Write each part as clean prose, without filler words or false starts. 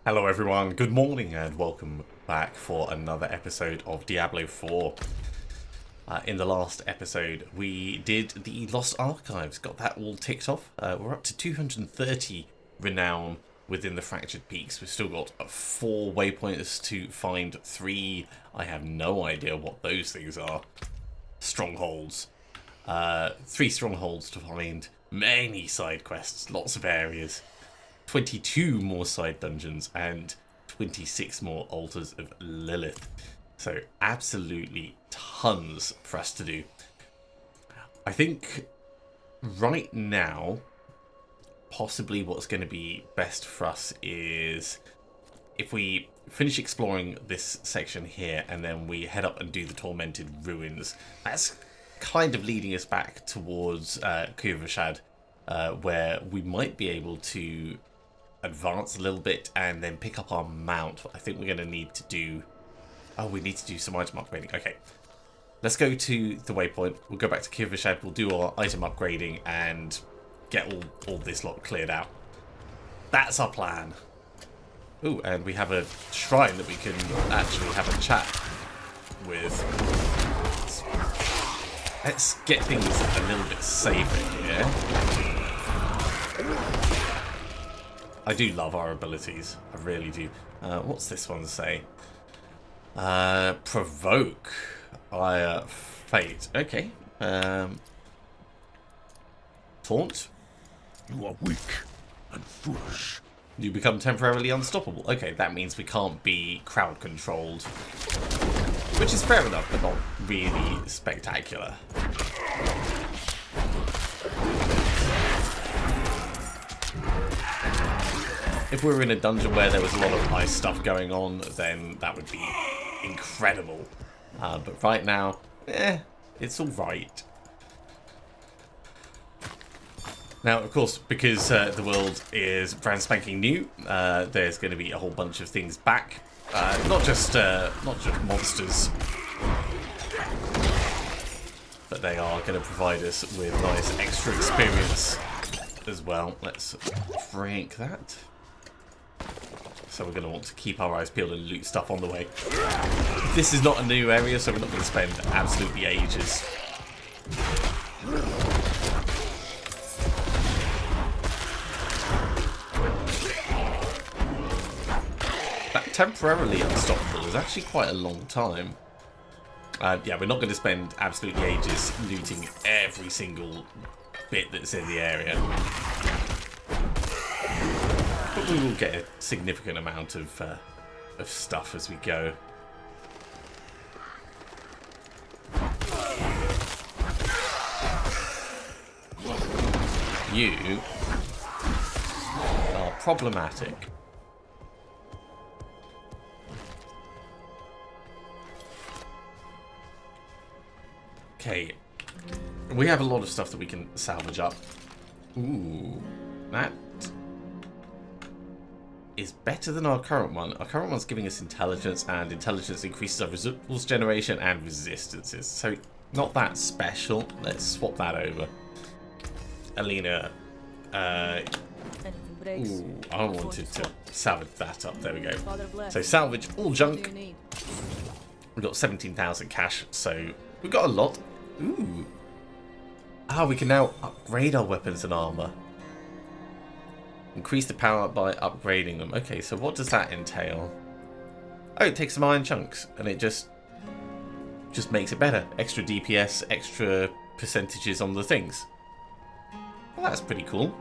Hello everyone, good morning and welcome back for another episode of Diablo 4. In the last episode we did the Lost Archives, got that all ticked off. We're up to 230 renown within the Fractured Peaks. We've still got 4 waypointers to find, 3, I have no idea what those things are, strongholds. 3 strongholds to find, many side quests, lots of areas. 22 more side dungeons and 26 more altars of Lilith. So absolutely tons for us to do. I think right now, possibly what's going to be best for us is if we finish exploring this section here and then we head up and do the Tormented Ruins. That's kind of leading us back towards Kuvashad, where we might be able to advance a little bit and then pick up our mount. I think we're going to need to do... Oh, we need to do some item upgrading. Okay. Let's go to the waypoint. We'll go back to Kuvashad. We'll do our item upgrading and get all this lot cleared out. That's our plan. Ooh, and we have a shrine that we can actually have a chat with. Let's get things a little bit safer here. I do love our abilities. I really do. What's this one say? Provoke. Fate. Okay. Taunt. You are weak and foolish. You become temporarily unstoppable. Okay, that means we can't be crowd controlled. Which is fair enough, but not really spectacular. If we were in a dungeon where there was a lot of ice stuff going on, then that would be incredible. But right now, it's alright. Now, of course, because the world is brand spanking new, there's going to be a whole bunch of things back. Not just monsters, but they are going to provide us with nice extra experience as well. Let's break that. So we're going to want to keep our eyes peeled and loot stuff on the way. This is not a new area, so we're not going to spend absolutely ages. That temporarily unstoppable is actually quite a long time. Yeah, we're not going to spend absolutely ages looting every single bit that's in the area. But we will get a significant amount of stuff as we go. You are problematic. Okay, we have a lot of stuff that we can salvage up. Ooh, that is better than our current one. Our current one's giving us intelligence, and intelligence increases our resource generation and resistances. So not that special. Let's swap that over. Alina, ooh, I wanted to salvage that up. There we go. So salvage all junk. We've got 17,000 cash, so we've got a lot. Ooh. Ah, we can now upgrade our weapons and armor. Increase the power by upgrading them. Okay, so what does that entail? Oh, it takes some iron chunks and it just makes it better. Extra DPS, extra percentages on the things. Well, that's pretty cool.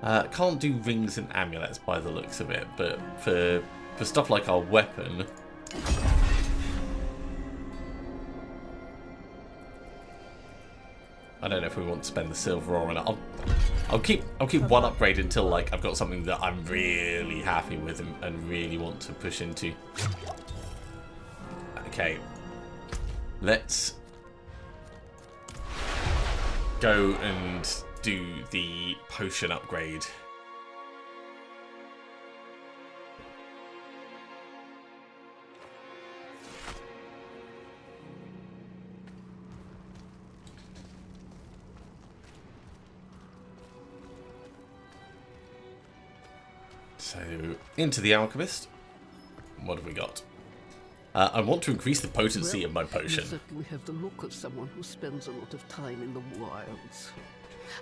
Can't do rings and amulets by the looks of it, but for stuff like our weapon, I don't know if we want to spend the silver ore on it. I'll keep one upgrade until like I've got something that I'm really happy with and really want to push into. Okay, let's go and do the potion upgrade. So, into the Alchemist. What have we got? I want to increase the potency of my potion. You certainly have the look of someone who spends a lot of time in the wilds.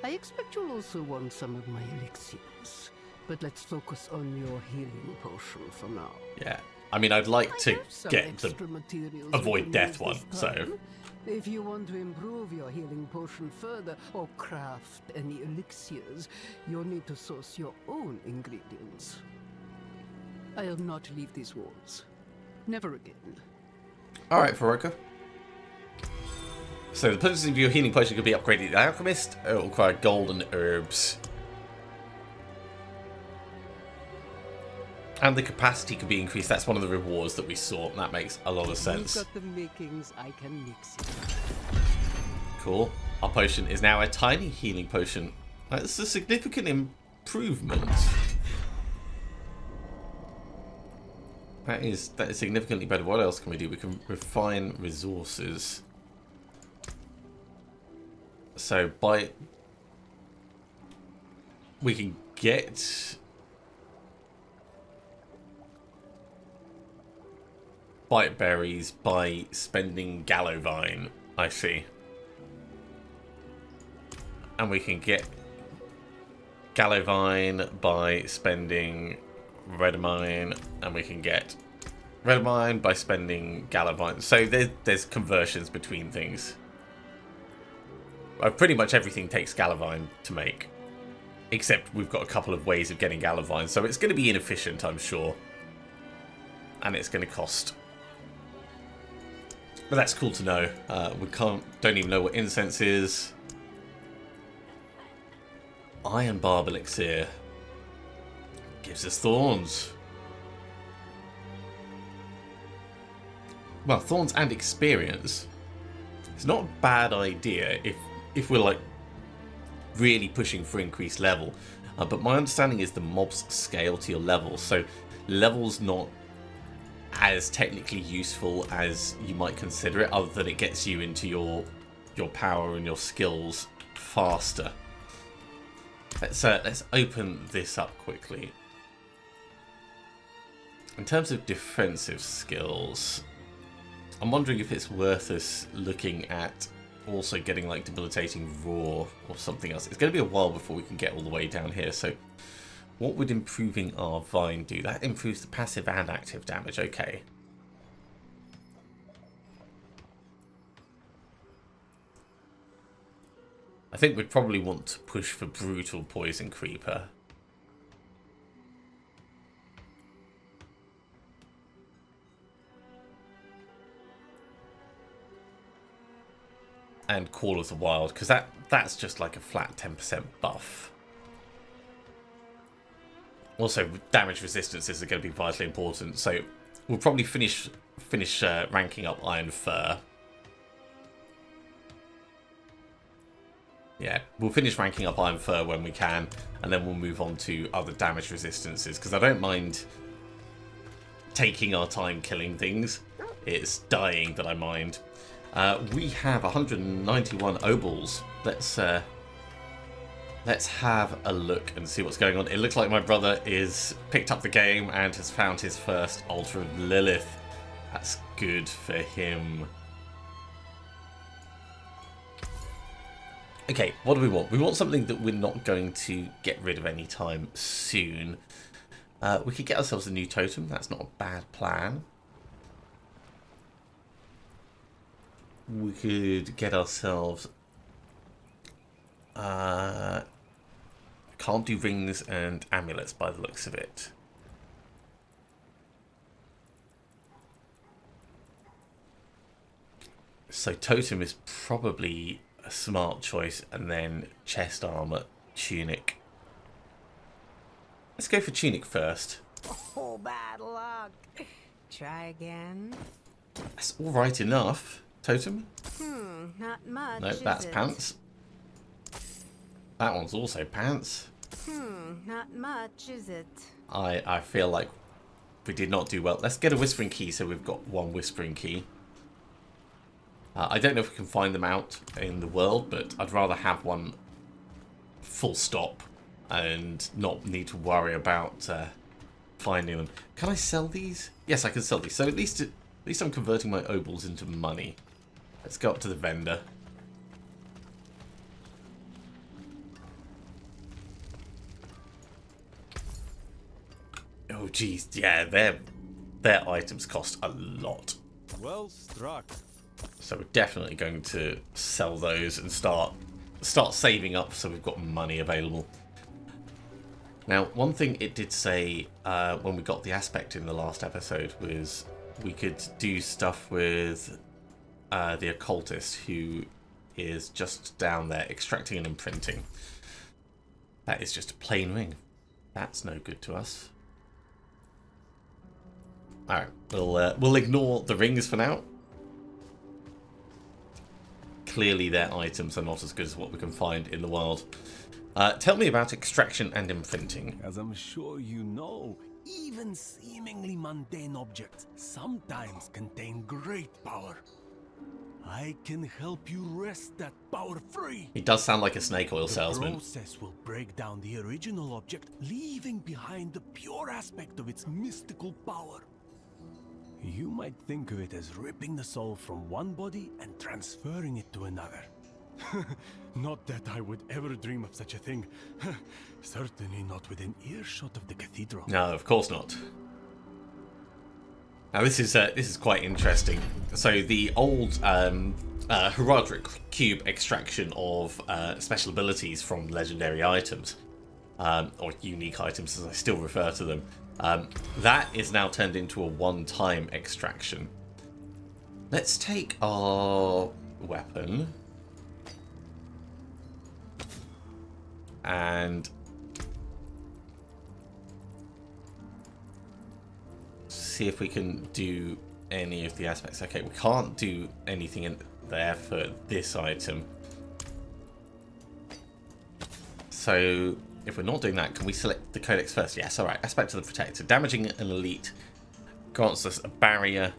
I expect you'll also want some of my elixirs. But let's focus on your healing potion for now. Yeah. I mean, I'd like to get the materials avoid death one, so... If you want to improve your healing potion further, or craft any elixirs, you'll need to source your own ingredients. I'll not leave these walls. Never again. Alright, Faroka. So the potency of your healing potion could be upgraded to the Alchemist. It will require golden herbs. And the capacity could be increased. That's one of the rewards that we saw. And that makes a lot of sense. You've got the makings, I can mix it. Cool. Our potion is now a tiny healing potion. That's a significant improvement. That is significantly better. What else can we do? We can refine resources. So we can get bite berries by spending Gallovine, I see. And we can get Gallovine by spending Redamine, and we can get Redamine by spending Gallovine. So there's conversions between things. Pretty much everything takes Gallovine to make. Except we've got a couple of ways of getting Gallovine, so it's going to be inefficient, I'm sure. And it's going to cost. But that's cool to know. We don't even know what incense is. Iron Barb Elixir. Gives us thorns. Well, thorns and experience. It's not a bad idea if we're like really pushing for increased level. But my understanding is the mobs scale to your level. So level's not as technically useful as you might consider it, other than it gets you into your power and your skills faster. Let's open this up quickly. In terms of defensive skills, I'm wondering if it's worth us looking at also getting like debilitating roar or something else. It's going to be a while before we can get all the way down here, so what would improving our vine do? That improves the passive and active damage. Okay. I think we'd probably want to push for brutal poison creeper. And Call of the Wild, because that's just like a flat 10% buff. Also, damage resistances are going to be vitally important, so we'll probably finish ranking up Iron Fur. Yeah, we'll finish ranking up Iron Fur when we can, and then we'll move on to other damage resistances, because I don't mind taking our time killing things. It's dying that I mind. We have 191 obols. Let's have a look and see what's going on. It looks like my brother is picked up the game and has found his first Altar of Lilith. That's good for him. Okay, what do we want? We want something that we're not going to get rid of anytime soon. We could get ourselves a new totem. That's not a bad plan. We could get ourselves... can't do rings and amulets by the looks of it. So totem is probably a smart choice, and then chest armor, tunic. Let's go for tunic first. Oh, bad luck. Try again. That's all right enough. Totem? Not much. Nope, that's pants. That one's also pants. Not much, is it? I feel like we did not do well. Let's get a whispering key, so we've got one whispering key. I don't know if we can find them out in the world, but I'd rather have one full stop and not need to worry about finding them. Can I sell these? Yes, I can sell these. So at least I'm converting my obols into money. Let's go up to the vendor. Oh geez, yeah, their items cost a lot. Well struck. So we're definitely going to sell those and start saving up so we've got money available. Now, one thing it did say when we got the aspect in the last episode was we could do stuff with the occultist, who is just down there extracting and imprinting. That is just a plain ring. That's no good to us. Alright, we'll ignore the rings for now. Clearly their items are not as good as what we can find in the wild. Tell me about extraction and imprinting. As I'm sure you know, even seemingly mundane objects sometimes contain great power. I can help you wrest that power free. He does sound like a snake oil salesman. The process will break down the original object, leaving behind the pure aspect of its mystical power. You might think of it as ripping the soul from one body and transferring it to another. Not that I would ever dream of such a thing. Certainly not within earshot of the cathedral. No, of course not. Now this is quite interesting. So the old Heraldric Cube extraction of special abilities from legendary items, or unique items as I still refer to them, that is now turned into a one-time extraction. Let's take our weapon and see if we can do any of the aspects. Okay, we can't do anything in there for this item. So if we're not doing that, can we select the codex first? Yes, alright. Aspect of the Protector. Damaging an elite grants us a barrier.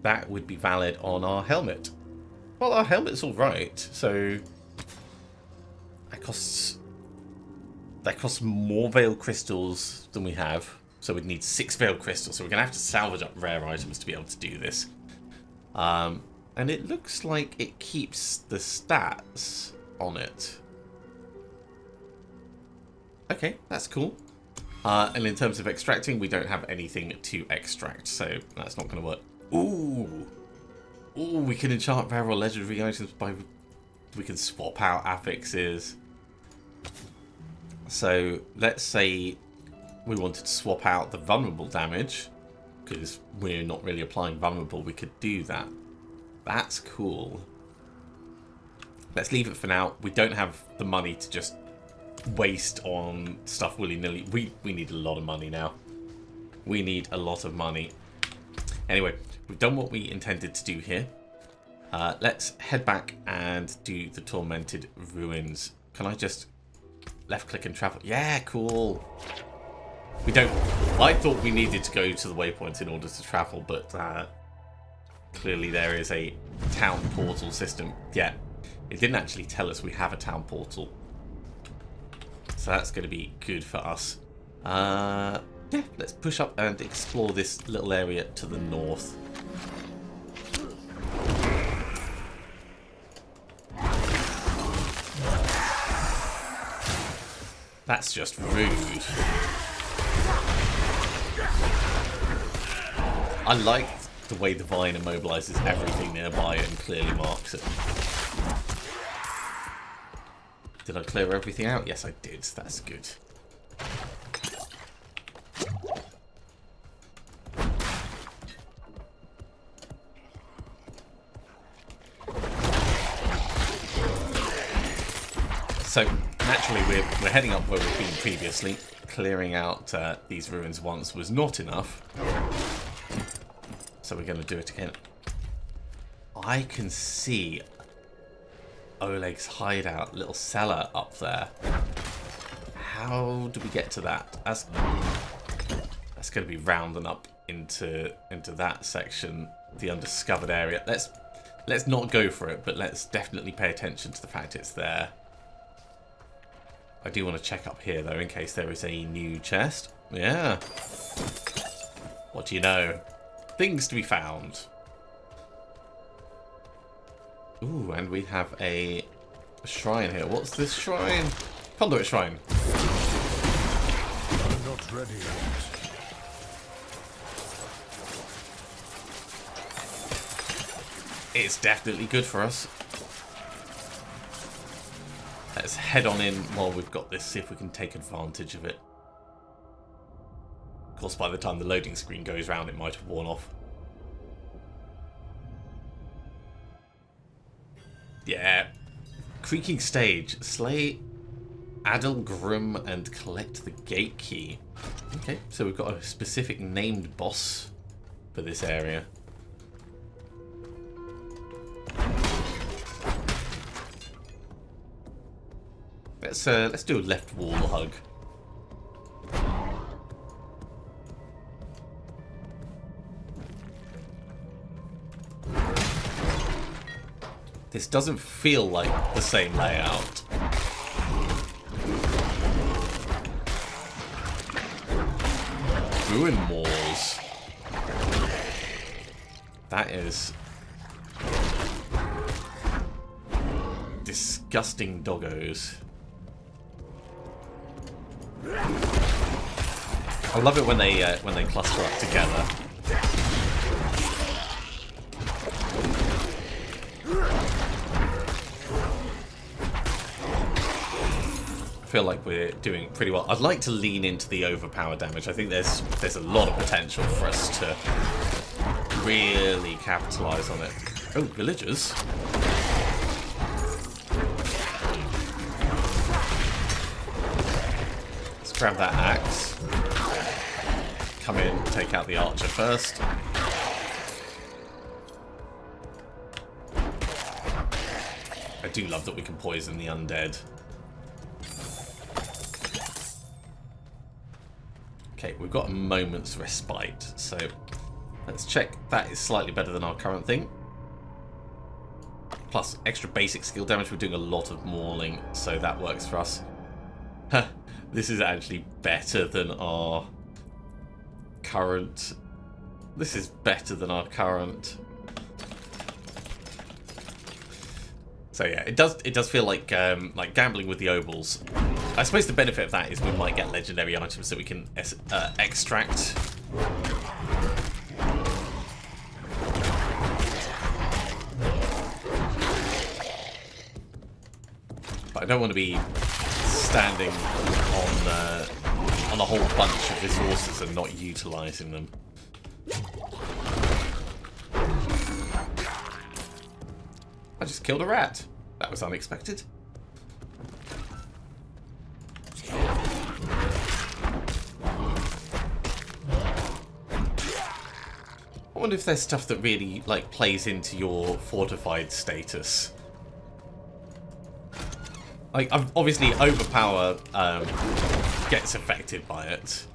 That would be valid on our helmet. Well, our helmet's alright, so that costs more Veil Crystals than we have. So we'd need 6 Veil Crystals, so we're going to have to salvage up rare items to be able to do this. And it looks like it keeps the stats on it. Okay, that's cool. And in terms of extracting, we don't have anything to extract, so that's not going to work. Ooh! Ooh, we can enchant rare or legendary items by... We can swap out affixes. So, let's say we wanted to swap out the vulnerable damage, because we're not really applying vulnerable, we could do that. That's cool. Let's leave it for now. We don't have the money to just waste on stuff willy-nilly. We need a lot of money now. We need a lot of money. Anyway, we've done what we intended to do here. Let's head back and do the Tormented Ruins. Can I just left click and travel? Yeah, cool. We don't... I thought we needed to go to the waypoints in order to travel, but clearly there is a town portal system. Yeah, it didn't actually tell us we have a town portal. So that's going to be good for us. Yeah, let's push up and explore this little area to the north. That's just rude. I like the way the vine immobilizes everything nearby and clearly marks it. Did I clear everything out? Yes, I did. That's good. So, naturally, we're heading up where we've been previously. Clearing out these ruins once was not enough. So we're going to do it again. I can see Oleg's hideout, little cellar up there. How do we get to that? That's going to be rounding up into that section, the undiscovered area. Let's not go for it, but let's definitely pay attention to the fact it's there. I do want to check up here, though, in case there is a new chest. Yeah. What do you know? Things to be found. Ooh, and we have a shrine here. What's this shrine? Conduit shrine. I'm not ready yet. It's definitely good for us. Let's head on in while we've got this, see if we can take advantage of it. Of course, by the time the loading screen goes round, it might have worn off. Yeah. Creaking stage. Slay Adelgrim and collect the gate key. Okay, so we've got a specific named boss for this area. Let's do a left wall hug. This doesn't feel like the same layout. Ruin Moors. That is disgusting doggos. I love it when they cluster up together. I feel like we're doing pretty well. I'd like to lean into the overpower damage. I think there's a lot of potential for us to really capitalize on it. Oh, villagers. Let's grab that axe. Come in, take out the archer first. I do love that we can poison the undead. Okay, we've got a moment's respite, so let's check that is slightly better than our current thing. Plus, extra basic skill damage. We're doing a lot of mauling, so that works for us. Huh, this is actually better than our current. This is better than our current. So yeah, it does feel like gambling with the obels. I suppose the benefit of that is we might get legendary items that we can extract. But I don't want to be standing on a whole bunch of resources and not utilising them. I just killed a rat. That was unexpected. I wonder if there's stuff that really plays into your fortified status. Obviously overpower gets affected by it.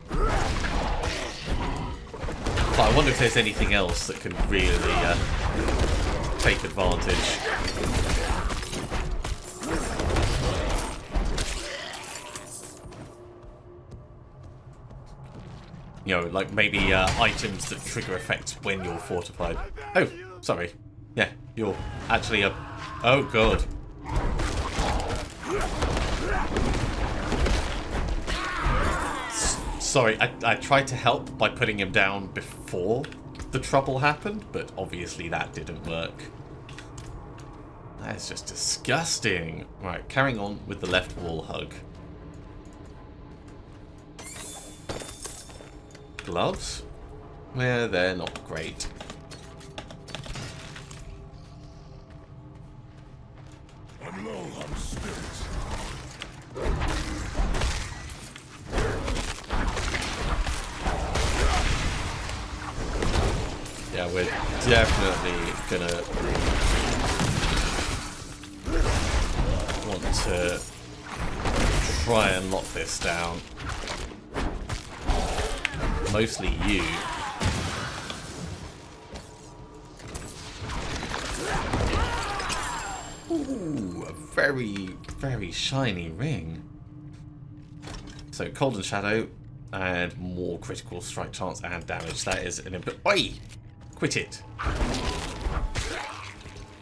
But I wonder if there's anything else that can really take advantage. You know, like maybe items that trigger effects when you're fortified. Oh, sorry. Yeah, you're actually a... Oh, God. Sorry, I tried to help by putting him down before the trouble happened, but obviously that didn't work. That's just disgusting. Right, carrying on with the left wall hug. Gloves? Yeah, they're not great. I'm low on spirits. Yeah, we're definitely gonna want to try and lock this down. Mostly you. Ooh. a very, very shiny ring. So Cold and Shadow, and more critical strike chance and damage. That is an Oi! Quit it!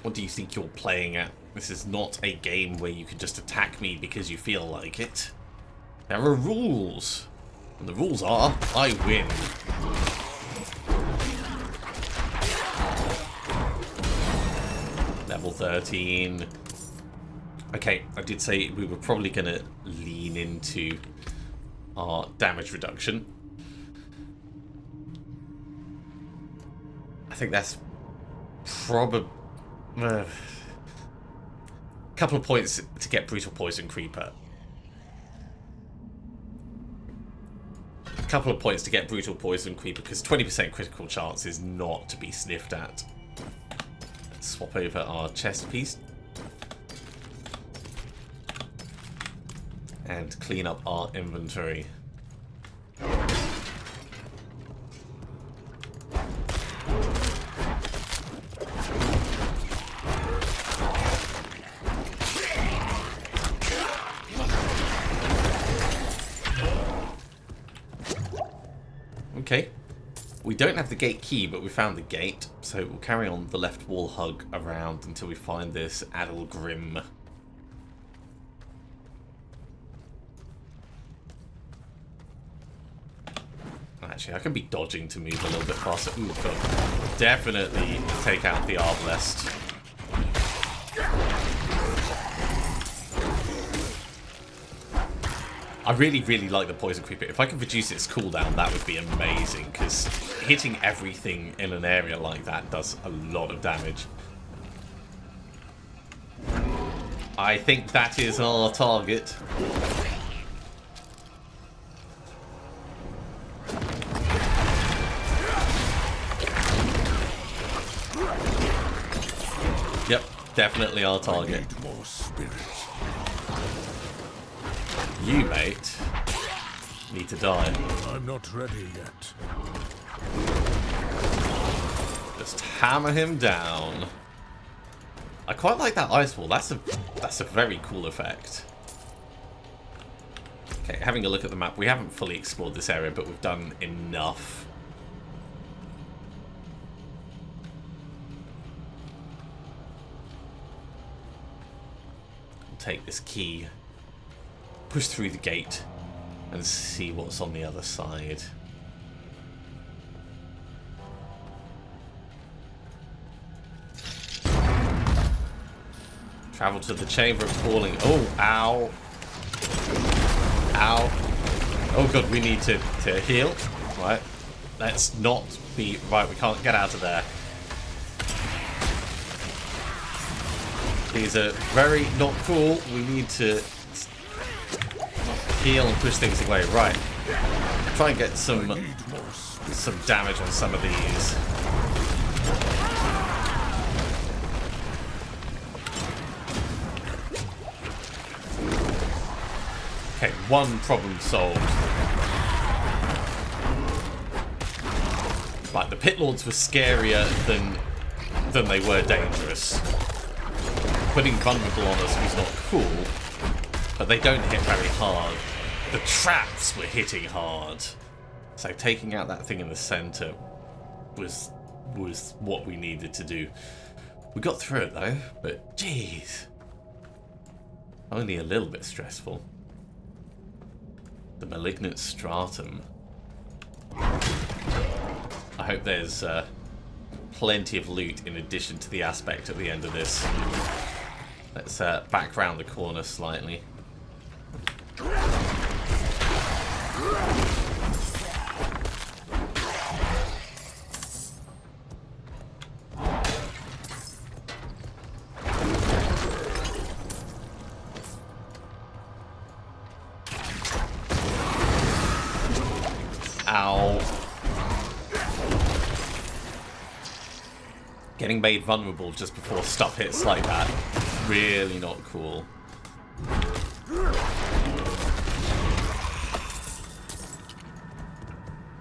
What do you think you're playing at? This is not a game where you can just attack me because you feel like it. There are rules. And the rules are, I win. Level 13. Okay, I did say we were probably going to lean into our damage reduction. I think that's probably a couple of points to get Brutal Poison Creeper. A couple of points to get Brutal Poison Creeper, because 20% critical chance is not to be sniffed at. Let's swap over our chest piece. And clean up our inventory. Okay. We don't have the gate key, but we found the gate, so we'll carry on the left wall hug around until we find this Adelgrim. Actually, I can be dodging to move a little bit faster. Ooh, God. Definitely take out the Arbalest. I really, really like the Poison Creeper. If I could reduce its cooldown, that would be amazing, because hitting everything in an area like that does a lot of damage. I think that is our target. Yep, definitely our target. I need more spirit. You, mate, need to die. I'm not ready yet. Just hammer him down. I quite like that ice wall. That's a very cool effect. Okay, having a look at the map, we haven't fully explored this area, but we've done enough. I'll take this key, push through the gate, and see what's on the other side. Travel to the Chamber of Calling. Oh, ow. Ow. Oh god, we need to heal. Right. Let's not be... Right, we can't get out of there. These are very not cool. We need to heal and push things away. Right. Try and get some damage on some of these. Okay, one problem solved. Like, the Pit Lords were scarier than they were dangerous. Putting vulnerable on us was not cool, but they don't hit very hard. The traps were hitting hard. So taking out that thing in the center was what we needed to do. We got through it though, but jeez. Only a little bit stressful. The Malignant Stratum. I hope there's plenty of loot in addition to the aspect at the end of this. Let's back round the corner slightly. Ow. Getting made vulnerable just before stuff hits like that. Really not cool.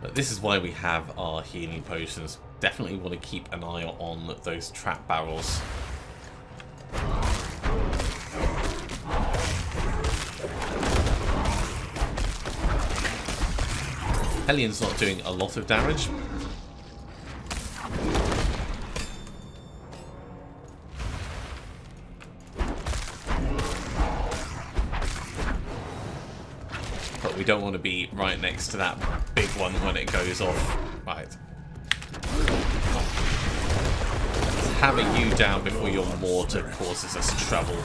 But this is why we have our healing potions. Definitely want to keep an eye on those trap barrels. Hellion's not doing a lot of damage. But we don't want to be right next to that big one when it goes off. Right. Having you down before your mortar causes us trouble.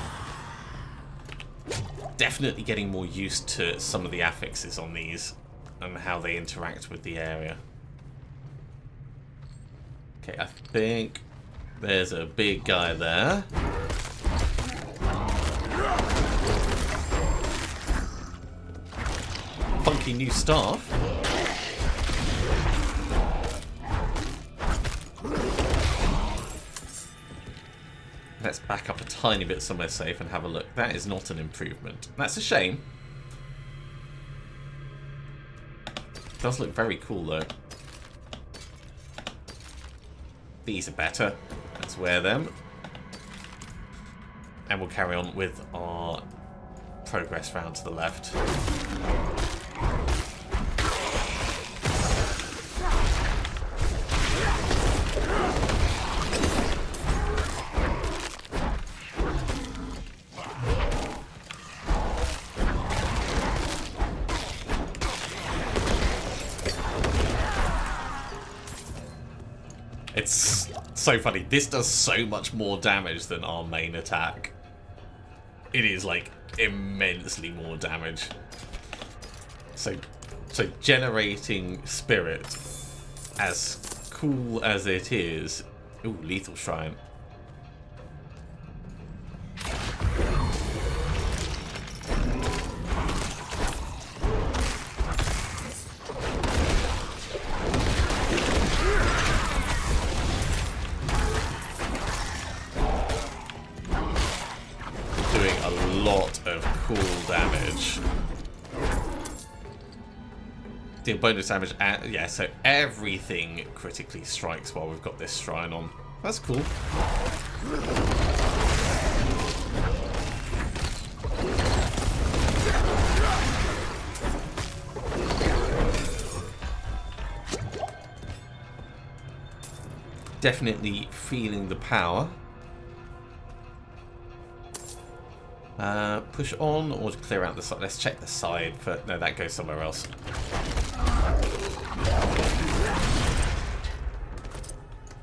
Definitely getting more used to some of the affixes on these and how they interact with the area. Okay, I think there's a big guy there. Funky new staff. Let's back up a tiny bit somewhere safe and have a look. That is not an improvement. That's a shame. Does look very cool though. These are better. Let's wear them. And we'll carry on with our progress round to the left. It's so funny. This does so much more damage than our main attack. It is like immensely more damage. So generating spirit, as cool as it is. Ooh, lethal shrine. Deal bonus damage, and yeah, so everything critically strikes while we've got this shrine on. That's cool. Definitely feeling the power. Push on or to clear out the side. Let's check the side for... No, that goes somewhere else.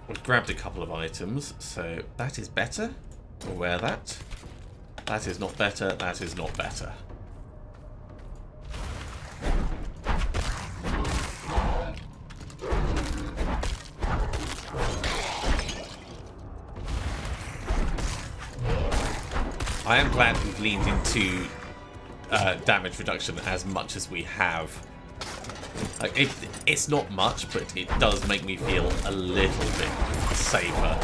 We've grabbed a couple of items, so that is better. We'll wear that. That is not better. That is not better. I am glad we've leaned into damage reduction as much as we have. Like it's not much, but it does make me feel a little bit safer.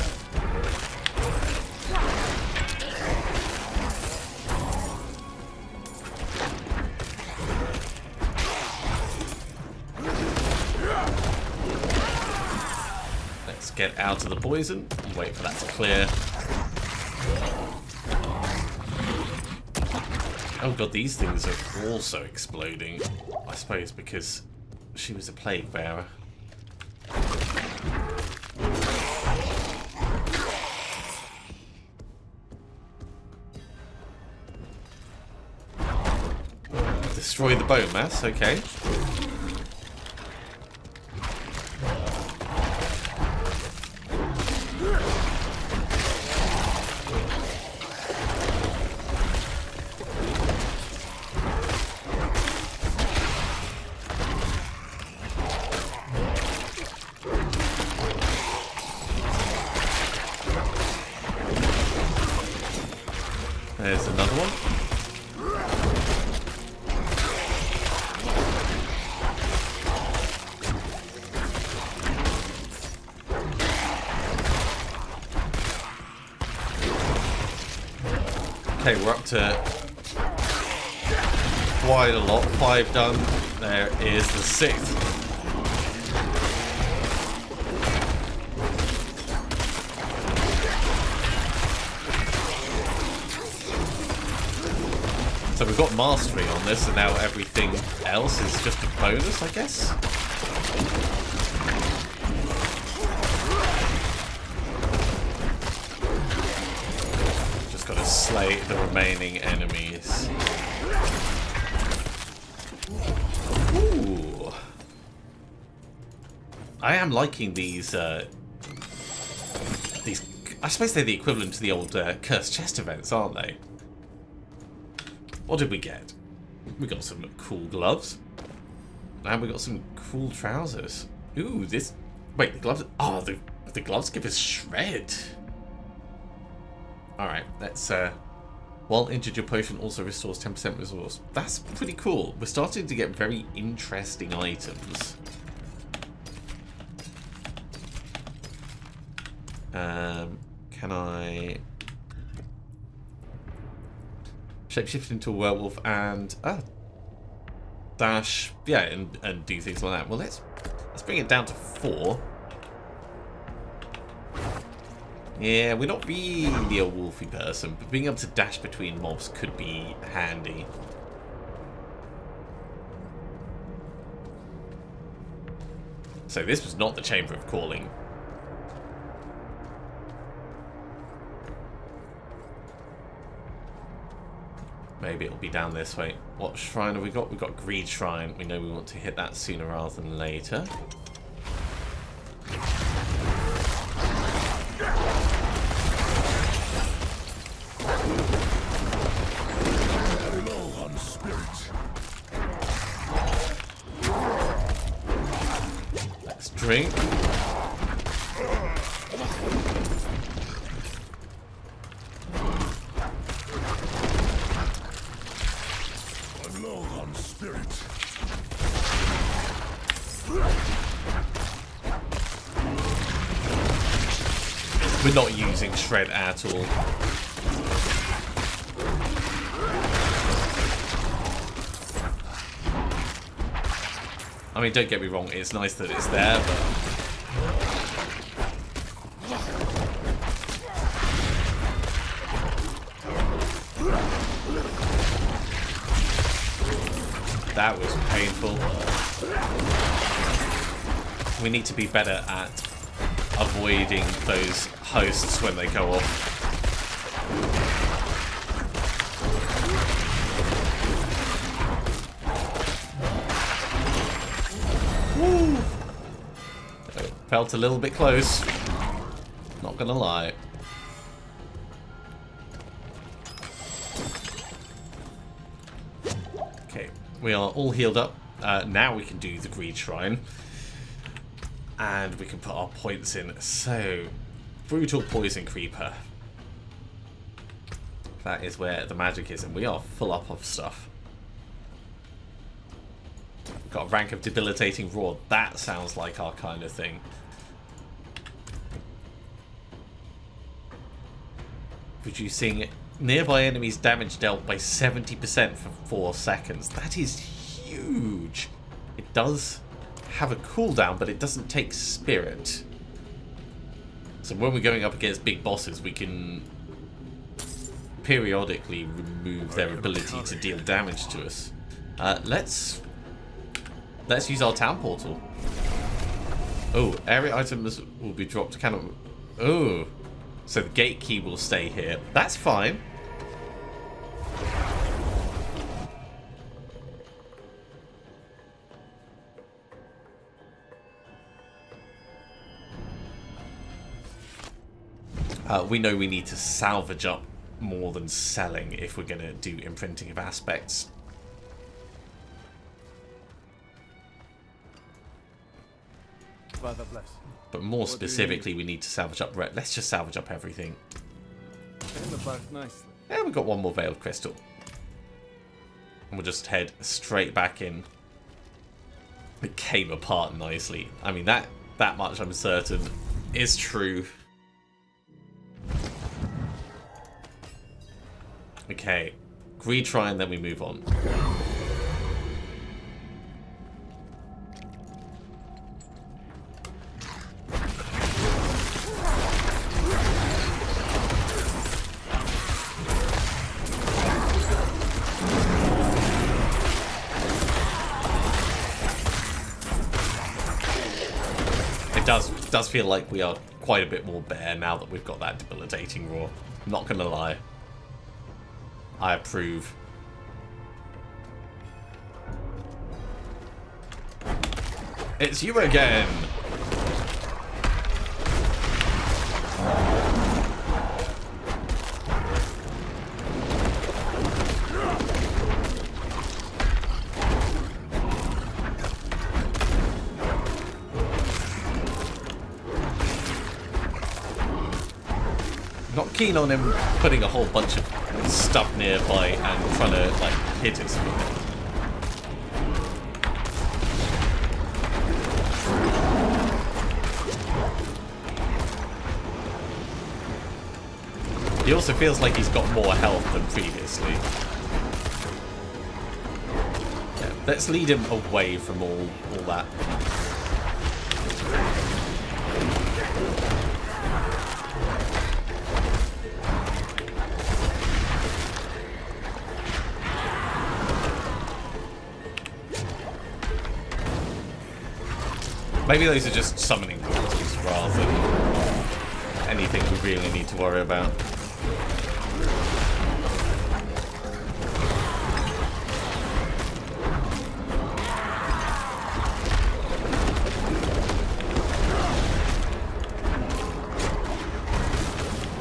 Let's get out of the poison and wait for that to clear. Oh god, these things are also exploding. I suppose because she was a plague bearer. Destroy the bone mass, okay. There's another one. Okay, we're up to quite a lot. 5 done. There is the 6th. So we've got mastery on this, and now everything else is just a bonus, I guess. Just gotta slay the remaining enemies. Ooh. I am liking these, I suppose they're the equivalent to the old Cursed Chest events, aren't they? What did we get? We got some cool gloves. And we got some cool trousers. Ooh, this... Wait, the gloves... Oh, the gloves give us shred. Alright, let's... While injured, your potion also restores 10% resource. That's pretty cool. We're starting to get very interesting items. Can I... Shapeshift into a werewolf and... dash... Yeah, and do things like that. Well, let's bring it down to 4. Yeah, we're not really a wolfy person, but being able to dash between mobs could be handy. So this was not the Chamber of Calling. Maybe it'll be down this way. What shrine have we got? We've got Greed Shrine. We know we want to hit that sooner rather than later. Let's drink. We're not using shred at all. I mean, don't get me wrong, it's nice that it's there, but... That was painful. We need to be better at avoiding those hosts when they go off. Woo. It felt a little bit close. Not gonna lie. Okay, we are all healed up. Now we can do the Greed Shrine. And we can put our points in. So, Brutal Poison Creeper. That is where the magic is, and we are full up of stuff. Got a rank of Debilitating Roar. That sounds like our kind of thing. Reducing nearby enemies' damage dealt by 70% for 4 seconds. That is huge. It does have a cooldown, but it doesn't take spirit. So when we're going up against big bosses, we can periodically remove their ability to deal damage to us. Let's use our town portal. Oh, area items will be dropped. Oh, so the gate key will stay here. That's fine. We know we need to salvage up more than selling if we're going to do imprinting of aspects. Father bless. But more specifically, we need to salvage up... Let's just salvage up everything. Yeah, we've got one more Veiled Crystal. And we'll just head straight back in. It came apart nicely. I mean, that much I'm certain is true. Okay, retry and then we move on. does feel like we are quite a bit more bare now that we've got that debilitating roar. Not gonna lie. I approve. It's you again! Not keen on him putting a whole bunch of stuff nearby and trying to like hit us with it. He also feels like he's got more health than previously. Yeah, let's lead him away from all that. Maybe those are just summoning portals rather than anything we really need to worry about.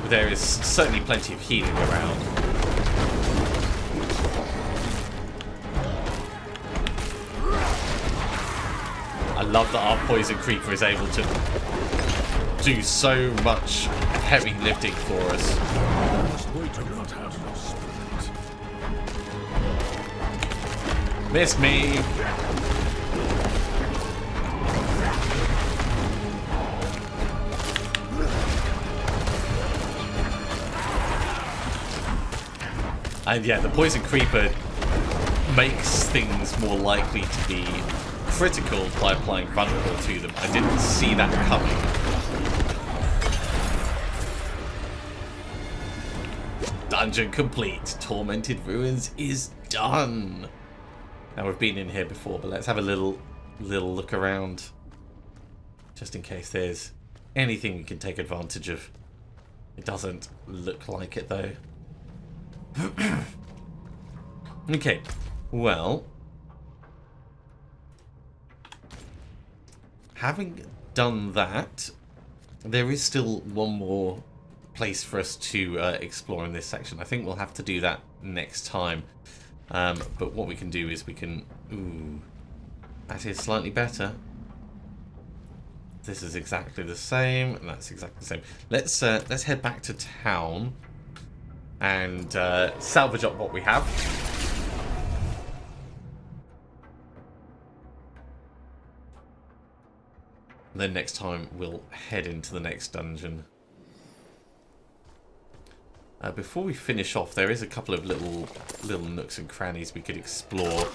There is certainly plenty of healing around. I love that our Poison Creeper is able to do so much heavy lifting for us. Miss me! And yeah, the Poison Creeper makes things more likely to be critical by applying vulnerable to them. I didn't see that coming. Dungeon complete. Tormented Ruins is done. Now we've been in here before, but let's have a little look around. Just in case there's anything we can take advantage of. It doesn't look like it though. Okay, well, having done that, there is still one more place for us to explore in this section. I think we'll have to do that next time. But what we can do is we can... Ooh, that is slightly better. This is exactly the same, and that's exactly the same. Let's head back to town and salvage up what we have. And then next time we'll head into the next dungeon. Before we finish off, there is a couple of little nooks and crannies we could explore.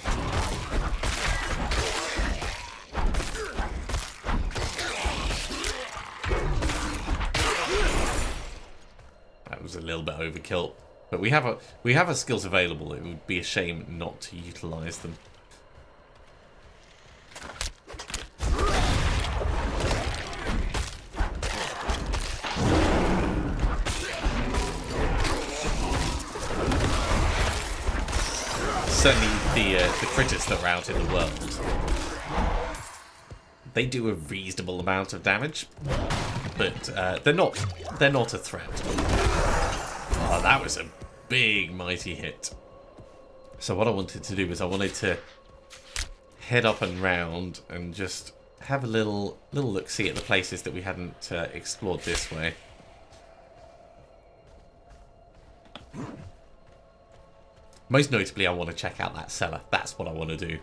That was a little bit overkill, but we have our skills available. It would be a shame not to utilize them. Certainly the critters that are out in the world, they do a reasonable amount of damage, but they're not a threat. Oh, that was a big mighty hit. So what I wanted to do is I wanted to head up and round and just have a little look see at the places that we hadn't explored this way. Most notably, I want to check out that cellar. That's what I want to do.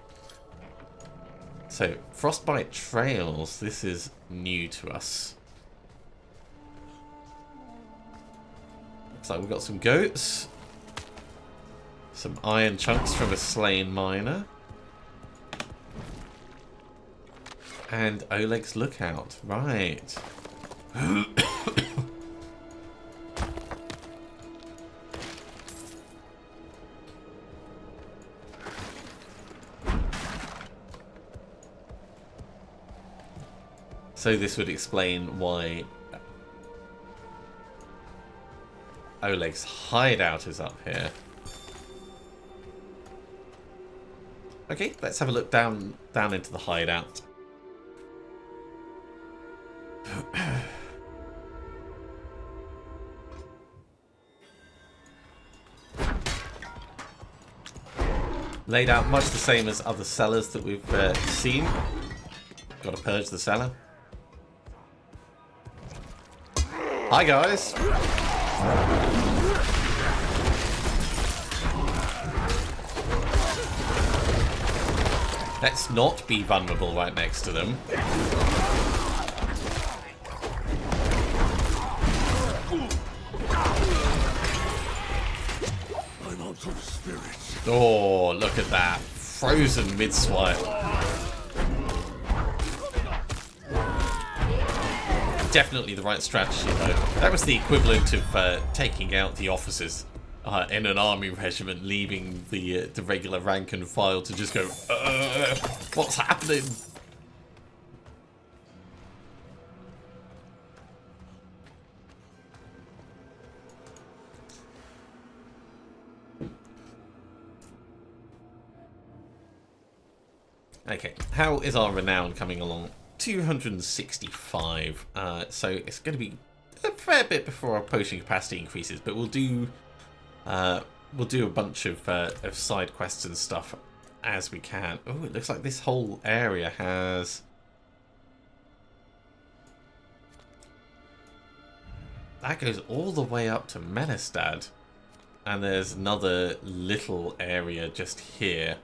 So, Frostbite Trails. This is new to us. Looks like we've got some goats. Some iron chunks from a slain miner. And Oleg's Lookout. Right. So this would explain why Oleg's hideout is up here. Okay, let's have a look down into the hideout. Laid out much the same as other cellars that we've seen. Got to purge the cellar. Hi guys! Let's not be vulnerable right next to them. I'm out of spirit. Oh, look at that. Frozen mid-swipe. Definitely the right strategy, though. That was the equivalent of taking out the officers in an army regiment, leaving the regular rank and file to just go, what's happening? Okay, how is our renown coming along? 265. So it's going to be a fair bit before our potion capacity increases, but we'll do a bunch of side quests and stuff as we can. Oh, it looks like this whole area has that goes all the way up to Menestad, and there's another little area just here.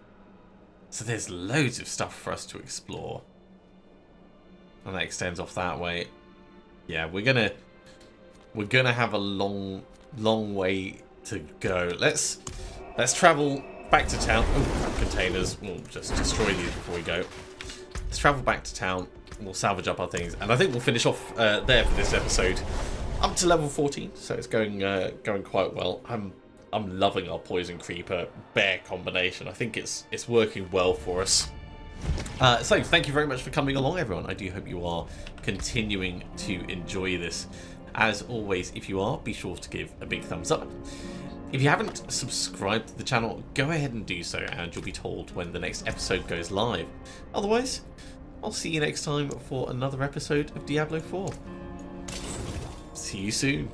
So there's loads of stuff for us to explore. And that extends off that way. Yeah, we're gonna have a long way to go. Let's travel back to town. Oh, containers. We'll just destroy these before we go. Let's travel back to town. We'll salvage up our things, and I think we'll finish off there for this episode. Up to level 14, so it's going quite well. I'm loving our Poison Creeper Bear combination. I think it's working well for us. So thank you very much for coming along, everyone. I do hope you are continuing to enjoy this. As always, if you are, be sure to give a big thumbs up. If you haven't subscribed to the channel, go ahead and do so, and you'll be told when the next episode goes live. Otherwise, I'll see you next time for another episode of Diablo 4. See you soon.